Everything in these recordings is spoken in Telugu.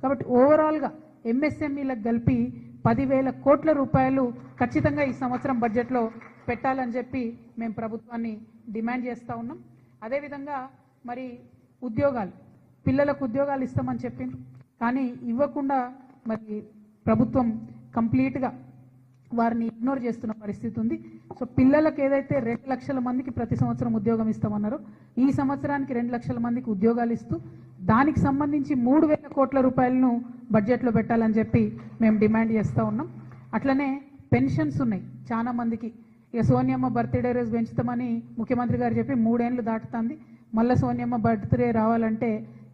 కాబట్టి ఓవరాల్గా ఎంఎస్ఎంఈలకు కలిపి 10,000 కోట్ల రూపాయలు ఖచ్చితంగా ఈ సంవత్సరం బడ్జెట్లో పెట్టాలని చెప్పి మేము ప్రభుత్వాన్ని డిమాండ్ చేస్తూ ఉన్నాం. అదేవిధంగా మరి ఉద్యోగాలు, పిల్లలకు ఉద్యోగాలు ఇస్తామని చెప్పిండ్రు, కానీ ఇవ్వకుండా మరి ప్రభుత్వం కంప్లీట్గా వారిని ఇగ్నోర్ చేస్తున్న పరిస్థితి ఉంది. సో పిల్లలకు ఏదైతే 2 లక్షల మందికి ప్రతి సంవత్సరం ఉద్యోగం ఇస్తామన్నారో ఈ సంవత్సరానికి 2 లక్షల మందికి ఉద్యోగాలు ఇస్తూ దానికి సంబంధించి 3,000 కోట్ల రూపాయలను బడ్జెట్లో పెట్టాలని చెప్పి మేము డిమాండ్ చేస్తూ ఉన్నాం. అట్లనే పెన్షన్స్ ఉన్నాయి చాలా మందికి. ఇక సోనియమ్మ బర్త్డే రోజు పెంచుతామని ముఖ్యమంత్రి గారు చెప్పి 3 ఏళ్ళు దాటుతుంది. మళ్ళీ సోనియమ్మ బర్త్డే రావాలంటే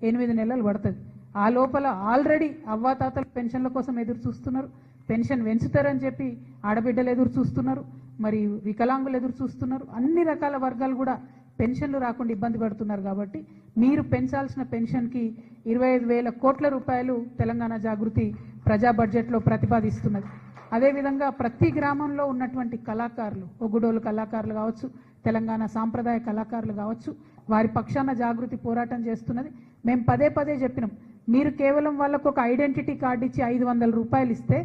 8 నెలలు పడుతుంది. ఆ లోపల ఆల్రెడీ అవ్వాతాతలు పెన్షన్ల కోసం ఎదురు చూస్తున్నారు. పెన్షన్ పెంచుతారని చెప్పి ఆడబిడ్డలు ఎదురు చూస్తున్నారు, మరి వికలాంగులు ఎదురు చూస్తున్నారు. అన్ని రకాల వర్గాలు కూడా పెన్షన్లు రాకుండా ఇబ్బంది పడుతున్నారు. కాబట్టి మీరు పెంచాల్సిన పెన్షన్కి 25,000 కోట్ల రూపాయలు తెలంగాణ జాగృతి ప్రజా బడ్జెట్లో ప్రతిపాదిస్తున్నది. అదేవిధంగా ప్రతి గ్రామంలో ఉన్నటువంటి కళాకారులు, ఒగ్గుడోలు కళాకారులు కావచ్చు, తెలంగాణ సాంప్రదాయ కళాకారులు కావచ్చు, వారి పక్షాన జాగృతి పోరాటం చేస్తున్నది. మేము పదే పదే చెప్పినాం, మీరు కేవలం వాళ్ళకు ఒక ఐడెంటిటీ కార్డు ఇచ్చి 500 రూపాయలు ఇస్తే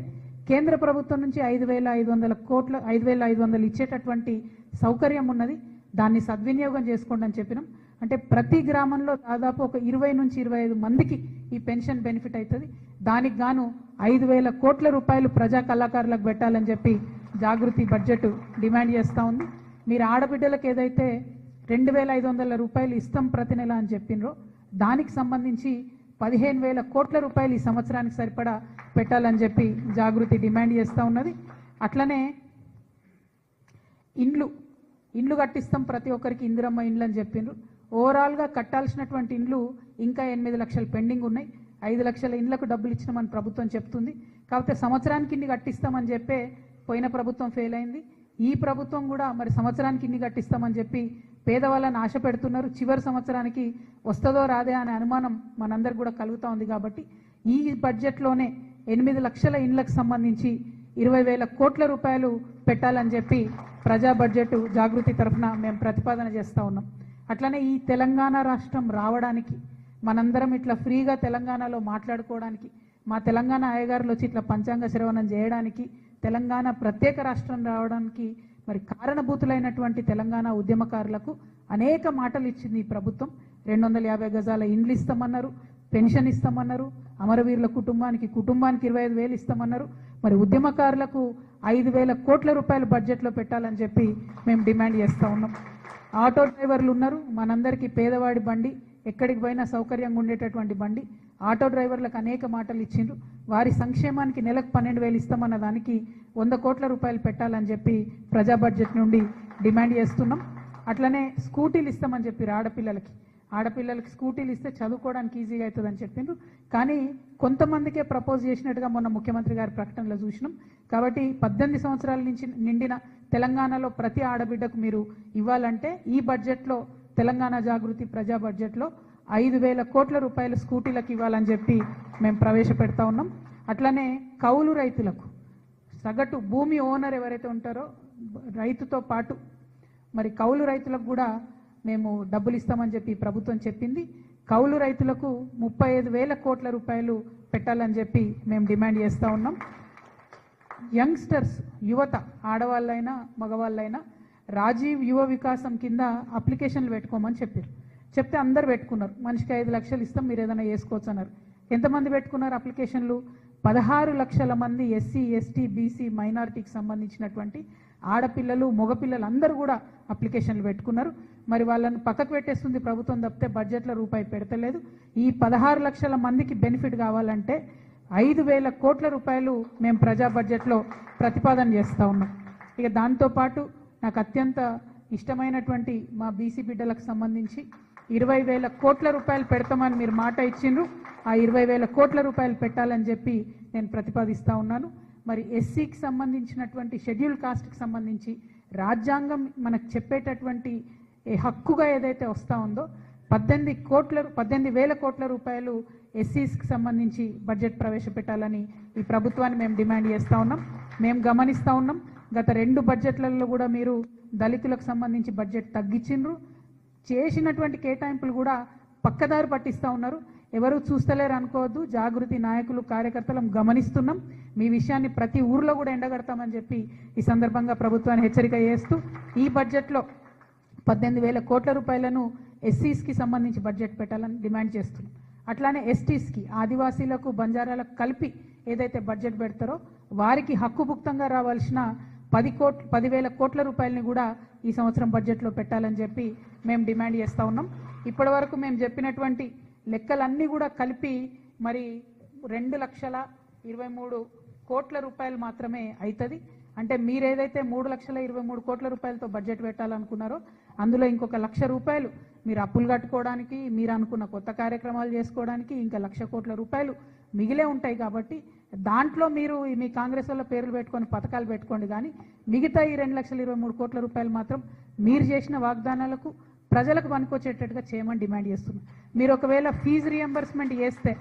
కేంద్ర ప్రభుత్వం నుంచి 5,500 ఇచ్చేటటువంటి సౌకర్యం ఉన్నది, దాన్ని సద్వినియోగం చేసుకోండి అని చెప్పినాం. అంటే ప్రతి గ్రామంలో దాదాపు ఒక 20 నుంచి 25 మందికి ఈ పెన్షన్ బెనిఫిట్ అవుతుంది. దానికి గాను 5,000 కోట్ల రూపాయలు ప్రజా కళాకారులకు పెట్టాలని చెప్పి జాగృతి బడ్జెట్ డిమాండ్ చేస్తూ ఉంది. మీరు ఆడబిడ్డలకు ఏదైతే 2,500 రూపాయలు ఇస్తాం ప్రతి నెల అని చెప్పినరో దానికి సంబంధించి 15,000 కోట్ల రూపాయలు ఈ సంవత్సరానికి సరిపడా పెట్టాలని చెప్పి జాగృతి డిమాండ్ చేస్తూ ఉన్నది. అట్లనే ఇండ్లు కట్టిస్తాం ప్రతి ఒక్కరికి, ఇందిరమ్మ ఇండ్లు అని చెప్పిండ్రు. ఓవరాల్గా కట్టాల్సినటువంటి ఇండ్లు ఇంకా 8 లక్షలు పెండింగ్ ఉన్నాయి. 5 లక్షల ఇండ్లకు డబ్బులు ఇచ్చినామని ప్రభుత్వం చెప్తుంది. కాకపోతే సంవత్సరానికి ఇన్ని కట్టిస్తామని చెప్పే పోయిన ప్రభుత్వం ఫెయిల్ అయింది. ఈ ప్రభుత్వం కూడా మరి సంవత్సరానికి ఇన్ని కట్టిస్తామని చెప్పి పేదవాళ్ళని ఆశ పెడుతున్నారు. చివరి సంవత్సరానికి వస్తుందో రాదే అనే అనుమానం మనందరికి కూడా కలుగుతూ ఉంది. కాబట్టి ఈ బడ్జెట్లోనే 8 లక్షల ఇండ్లకు సంబంధించి 20,000 కోట్ల రూపాయలు పెట్టాలని చెప్పి ప్రజా బడ్జెట్ జాగృతి తరఫున మేము ప్రతిపాదన చేస్తూ ఉన్నాం. అట్లనే ఈ తెలంగాణ రాష్ట్రం రావడానికి, మనందరం ఇట్లా ఫ్రీగా తెలంగాణలో మాట్లాడుకోవడానికి, మా తెలంగాణ అయ్యగారులు వచ్చి ఇట్లా పంచాంగ శ్రవణం చేయడానికి, తెలంగాణ ప్రత్యేక రాష్ట్రం రావడానికి మరి కారణభూతులైనటువంటి తెలంగాణ ఉద్యమకారులకు అనేక మాటలు ఇచ్చింది ఈ ప్రభుత్వం. 250 గజాల ఇండ్లు ఇస్తామన్నారు, పెన్షన్ ఇస్తామన్నారు, అమరవీరుల కుటుంబానికి 25,000 ఇస్తామన్నారు. మరి ఉద్యమకారులకు 5,000 కోట్ల రూపాయలు బడ్జెట్లో పెట్టాలని చెప్పి మేము డిమాండ్ చేస్తూ ఉన్నాం. ఆటో డ్రైవర్లు ఉన్నారు, మనందరికీ పేదవాడి బండి, ఎక్కడికి పోయినా సౌకర్యంగా ఉండేటటువంటి బండి. ఆటో డ్రైవర్లకు అనేక మాటలు ఇచ్చిండ్రు. వారి సంక్షేమానికి నెలకు 12,000 ఇస్తామన్న దానికి 100 కోట్ల రూపాయలు పెట్టాలని చెప్పి ప్రజా బడ్జెట్ నుండి డిమాండ్ చేస్తున్నాం. అట్లనే స్కూటీలు ఇస్తామని చెప్పి ఆడపిల్లలకి స్కూటీలు ఇస్తే చదువుకోవడానికి ఈజీగా అవుతుందని చెప్పిండ్రు. కానీ కొంతమందికే ప్రపోజ్ చేసినట్టుగా మొన్న ముఖ్యమంత్రి గారి ప్రకటనలో చూసినాం. కాబట్టి 18 సంవత్సరాల నుంచి నిండిన తెలంగాణలో ప్రతి ఆడబిడ్డకు మీరు ఇవ్వాలంటే ఈ బడ్జెట్లో, తెలంగాణ జాగృతి ప్రజా బడ్జెట్లో 5,000 కోట్ల రూపాయలు స్కూటీలకు ఇవ్వాలని చెప్పి మేము ప్రవేశపెడతా ఉన్నాం. అట్లనే కౌలు రైతులకు, సగటు భూమి ఓనర్ ఎవరైతే ఉంటారో రైతుతో పాటు మరి కౌలు రైతులకు కూడా మేము డబ్బులు ఇస్తామని చెప్పి ప్రభుత్వం చెప్పింది. కౌలు రైతులకు 35,000 కోట్ల రూపాయలు పెట్టాలని చెప్పి మేము డిమాండ్ చేస్తూ ఉన్నాం. యంగ్స్టర్స్, యువత, ఆడవాళ్ళైనా మగవాళ్ళైనా రాజీవ్ యువ వికాసం కింద అప్లికేషన్లు పెట్టుకోమని చెప్తే అందరు పెట్టుకున్నారు. మనిషికి 5 లక్షలు ఇస్తాం, మీరు ఏదైనా చేసుకోవచ్చు అన్నారు. ఎంతమంది పెట్టుకున్నారు అప్లికేషన్లు? 16 లక్షల మంది ఎస్సీ, ఎస్టీ, బీసీ, మైనారిటీకి సంబంధించినటువంటి ఆడపిల్లలు, మగపిల్లలు అందరూ కూడా అప్లికేషన్లు పెట్టుకున్నారు. మరి వాళ్ళని పక్కకు పెట్టేస్తుంది ప్రభుత్వం తప్పితే బడ్జెట్లో రూపాయి పెడతలేదు. ఈ 16 లక్షల మందికి బెనిఫిట్ కావాలంటే 5,000 కోట్ల రూపాయలు మేము ప్రజా బడ్జెట్లో ప్రతిపాదన చేస్తూ ఉన్నాం. ఇక దాంతోపాటు నాకు అత్యంత ఇష్టమైనటువంటి మా బీసీ బిడ్డలకు సంబంధించి 20,000 కోట్ల రూపాయలు పెడతామని మీరు మాట ఇచ్చిండ్రు. ఆ 20,000 కోట్ల రూపాయలు పెట్టాలని చెప్పి నేను ప్రతిపాదిస్తూ ఉన్నాను. మరి ఎస్సీకి సంబంధించినటువంటి షెడ్యూల్ కాస్ట్కి సంబంధించి రాజ్యాంగం మనకు చెప్పేటటువంటి హక్కుగా ఏదైతే వస్తూ ఉందో 18,000 కోట్ల రూపాయలు ఎస్సీస్కి సంబంధించి బడ్జెట్ ప్రవేశపెట్టాలని ఈ ప్రభుత్వాన్ని మేము డిమాండ్ చేస్తూ ఉన్నాం. మేము గమనిస్తూ ఉన్నాం, గత 2 బడ్జెట్లలో కూడా మీరు దళితులకు సంబంధించి బడ్జెట్ తగ్గించిండ్రు. చేసినటువంటి కేటాయింపులు కూడా పక్కదారి పట్టిస్తూ ఉన్నారు. ఎవరు చూస్తలేరు అనుకోవద్దు, జాగృతి నాయకులు కార్యకర్తలం గమనిస్తున్నాం, మీ విషయాన్ని ప్రతి ఊర్లో కూడా ఎండగడతామని చెప్పి ఈ సందర్భంగా ప్రభుత్వాన్ని హెచ్చరిక చేస్తూ ఈ బడ్జెట్లో 18,000 కోట్ల రూపాయలను ఎస్సీస్కి సంబంధించి బడ్జెట్ పెట్టాలని డిమాండ్ చేస్తున్నాం. అట్లానే ఎస్టీస్కి, ఆదివాసీలకు, బంజారాలకు కలిపి ఏదైతే బడ్జెట్ పెడతారో వారికి హక్కుభుక్తంగా రావాల్సిన 10,000 కోట్ల రూపాయలని కూడా ఈ సంవత్సరం బడ్జెట్లో పెట్టాలని చెప్పి మేము డిమాండ్ చేస్తూ ఉన్నాం. ఇప్పటి వరకు మేము చెప్పినటువంటి లెక్కలన్నీ కూడా కలిపి మరి 2,23,00,000 కోట్ల రూపాయలు మాత్రమే అవుతుంది. అంటే మీరు ఏదైతే 3,23,00,000 కోట్ల రూపాయలతో బడ్జెట్ పెట్టాలనుకున్నారో అందులో ఇంకొక 1,00,000 రూపాయలు మీరు అప్పులు కట్టుకోవడానికి, మీరు అనుకున్న కొత్త కార్యక్రమాలు చేసుకోవడానికి ఇంకా 1,00,000 కోట్ల రూపాయలు మిగిలే ఉంటాయి. కాబట్టి దాంట్లో మీరు మీ కాంగ్రెస్ వల్ల పేర్లు పెట్టుకొని పథకాలు పెట్టుకోండి, కానీ మిగతా ఈ 2,23,00,000 కోట్ల రూపాయలు మాత్రం మీరు చేసిన వాగ్దానాలకు ప్రజలకు పనికొచ్చేటట్టుగా చేయమని డిమాండ్ చేస్తున్నాం. మీరు ఒకవేళ ఫీజు రియంబర్స్మెంట్ చేస్తే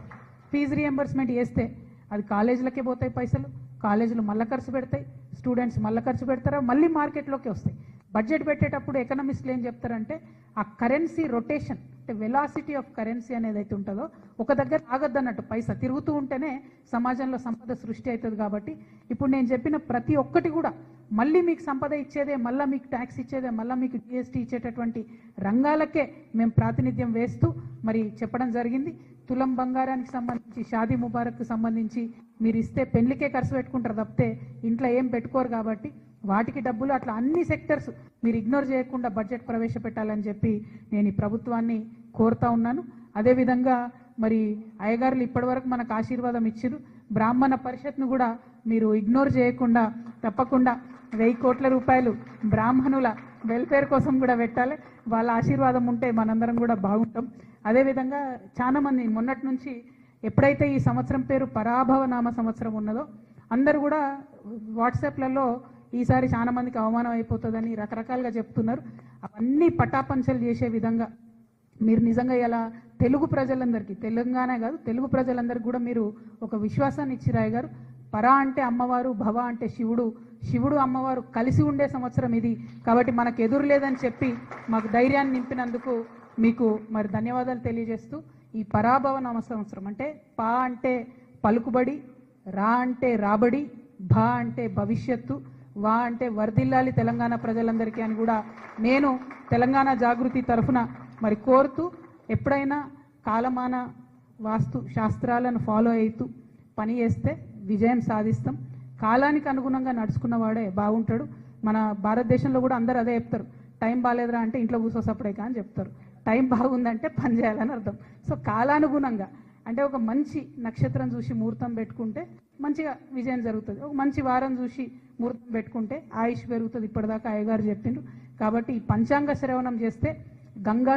అది కాలేజీలకే పోతాయి పైసలు, కాలేజీలు మళ్ళీ ఖర్చు పెడతాయి, స్టూడెంట్స్ మళ్ళీ ఖర్చు పెడతారు, మళ్ళీ మార్కెట్లోకి వస్తాయి. బడ్జెట్ పెట్టేటప్పుడు ఎకనామిస్టులు ఏం చెప్తారంటే ఆ కరెన్సీ రొటేషన్, అంటే వెలాసిటీ ఆఫ్ కరెన్సీ అనేది అయితే ఉంటుందో ఒక దగ్గర ఆగద్దన్నట్టు, పైసా తిరుగుతూ ఉంటేనే సమాజంలో సంపద సృష్టి అవుతుంది. కాబట్టి ఇప్పుడు నేను చెప్పిన ప్రతి ఒక్కటి కూడా మళ్ళీ మీకు సంపద ఇచ్చేదే, మళ్ళీ మీకు ట్యాక్స్ ఇచ్చేదే, మళ్ళీ మీకు జిఎస్టీ ఇచ్చేటటువంటి రంగాలకే మేము ప్రాతినిధ్యం వేస్తూ మరి చెప్పడం జరిగింది. తులం బంగారానికి సంబంధించి, షాదీ ముబారక్కి సంబంధించి మీరు ఇస్తే పెళ్లికే ఖర్చు పెట్టుకుంటారు తప్పితే ఇంట్లో ఏం పెట్టుకోరు. కాబట్టి వాటికి డబ్బులు, అట్లా అన్ని సెక్టర్స్ మీరు ఇగ్నోర్ చేయకుండా బడ్జెట్ ప్రవేశపెట్టాలని చెప్పి నేను ఈ ప్రభుత్వాన్ని కోరుతా ఉన్నాను. అదేవిధంగా మరి అయ్యగారులు ఇప్పటివరకు మనకు ఆశీర్వాదం ఇచ్చారు, బ్రాహ్మణ పరిషత్ను కూడా మీరు ఇగ్నోర్ చేయకుండా తప్పకుండా 1,000 కోట్ల రూపాయలు బ్రాహ్మణుల వెల్ఫేర్ కోసం కూడా పెట్టాలి. వాళ్ళ ఆశీర్వాదం ఉంటే మనందరం కూడా బాగుంటాం. అదేవిధంగా చాలామంది మొన్నటి నుంచి ఎప్పుడైతే ఈ సంవత్సరం పేరు పరాభవ నామ సంవత్సరం ఉన్నదో అందరూ కూడా వాట్సాప్లలో ఈసారి చాలా మందికి అవమానం అయిపోతుందని రకరకాలుగా చెప్తున్నారు. అవన్నీ పటాపంచలు చేసే విధంగా మీరు నిజంగా ఇలా తెలుగు ప్రజలందరికీ, తెలంగాణ కాదు తెలుగు ప్రజలందరికీ కూడా మీరు ఒక విశ్వాసాన్ని ఇచ్చిరాయి గారు. పరా అంటే అమ్మవారు, భవ అంటే శివుడు, శివుడు అమ్మవారు కలిసి ఉండే సంవత్సరం ఇది. కాబట్టి మనకు ఎదురు లేదని చెప్పి మాకు ధైర్యాన్ని నింపినందుకు మీకు మరి ధన్యవాదాలు తెలియజేస్తూ, ఈ పరాభవ నామ సంవత్సరం అంటే పా అంటే పలుకుబడి, రా అంటే రాబడి, భా అంటే భవిష్యత్తు, వా అంటే వర్ధిల్లాలి తెలంగాణ ప్రజలందరికీ అని కూడా నేను తెలంగాణ జాగృతి తరఫున మరి కోరుతూ, ఎప్పుడైనా కాలమాన వాస్తు శాస్త్రాలను ఫాలో అవుతూ పని చేస్తే విజయం సాధిస్తాం. కాలానికి అనుగుణంగా నడుచుకున్నవాడే బాగుంటాడు. మన భారతదేశంలో కూడా అందరూ అదే చెప్తారు, టైం బాగాలేదురా అంటే ఇంట్లో కూర్చోసప్పుడే అని చెప్తారు, టైం బాగుందంటే పని చేయాలని అర్థం. సో కాలానుగుణంగా అంటే ఒక మంచి నక్షత్రం చూసి ముహూర్తం పెట్టుకుంటే మంచిగా విజయం జరుగుతుంది, ఒక మంచి వారం చూసి ముహూర్తం పెట్టుకుంటే ఆయుష్ పెరుగుతుంది. ఇప్పటిదాకా అయ్యగారు చెప్పిండ్రు. కాబట్టి ఈ పంచాంగ శ్రవణం చేస్తే గంగా